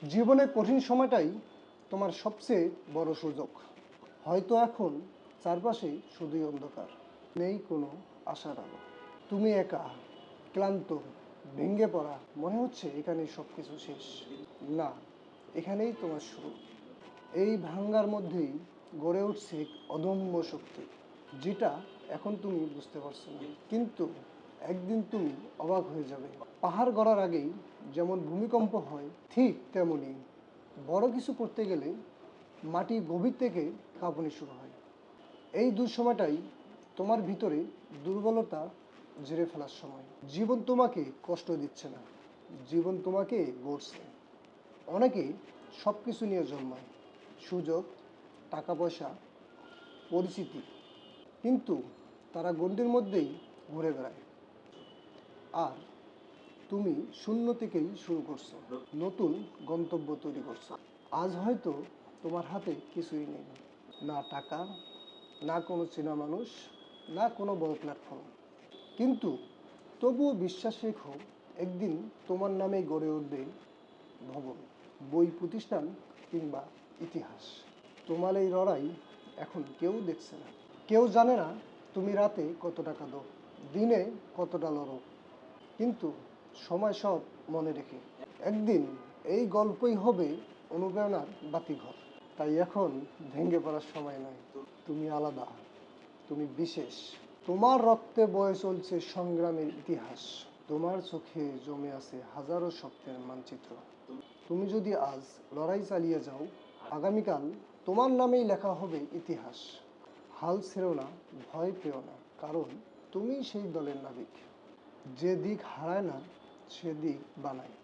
জীবনের কঠিন সময়টাই তোমার সবচেয়ে বড় সুযোগ। হয়তো এখন চারপাশে শুধুই অন্ধকার, নেই কোনো আশার আলো। তুমি একা, ক্লান্ত, ভেঙে পড়া, মনে হচ্ছে এখানেই সব কিছু শেষ। না, এখানেই তোমার শুরু। এই ভাঙ্গার মধ্যেই গড়ে উঠছে এক অদম্য শক্তি, যেটা এখন তুমি বুঝতে পারছো না, কিন্তু একদিন তুমি অবাক হয়ে যাবে। পাহাড় গড়ার আগেই যেমন ভূমিকম্প হয়, ঠিক তেমনি বড় কিছু করতে গেলে মাটি গভীর থেকে কাঁপুনি শুরু হয়। এই দুঃসময়টাই তোমার ভিতরে দুর্বলতা ঝেড়ে ফেলার সময়। জীবন তোমাকে কষ্ট দিচ্ছে না, জীবন তোমাকে গড়ছে। অনেকে সব কিছু নিয়ে জন্মায়, সুযোগ, টাকা পয়সা, পরিচিতি, কিন্তু তারা গণ্ডির মধ্যেই ঘুরে বেড়ায়। আর তুমি শূন্য থেকেই শুরু করছো, নতুন গন্তব্য তৈরি করছো। আজ হয়তো তোমার হাতে কিছুই নেই, না টাকা, না কোনো চেনা মানুষ, না কোনো বড় প্ল্যাটফর্ম, কিন্তু তবুও বিশ্বাস রেখো, একদিন তোমার নামে গড়ে উঠবে ভবন, বই, প্রতিষ্ঠান কিংবা ইতিহাস। তোমার এই লড়াই এখন কেউ দেখছে না, কেউ জানে না তুমি রাতে কত টাকা দাও, দিনে কতটা লড়ো, কিন্তু সময় সব মনে রেখে একদিন এই গল্পই হবে অনুপ্রেরণার বাতিঘর। তাই এখন ভেঙে পড়ার সময় নয়। তুমি আলাদা, তুমি বিশেষ। তোমার রক্তে বয়ে চলছে সংগ্রামের ইতিহাস, তোমার চোখে জমে আছে হাজারো স্বপ্নের মানচিত্র। তুমি যদি আজ লড়াই চালিয়ে যাও, আগামীকাল তোমার নামেই লেখা হবে ইতিহাস। হাল ছেড়ো না, ভয় পেও না, কারণ তুমি সেই দলের নাবিক, যে দিক হারায় না সে দিক বানায়।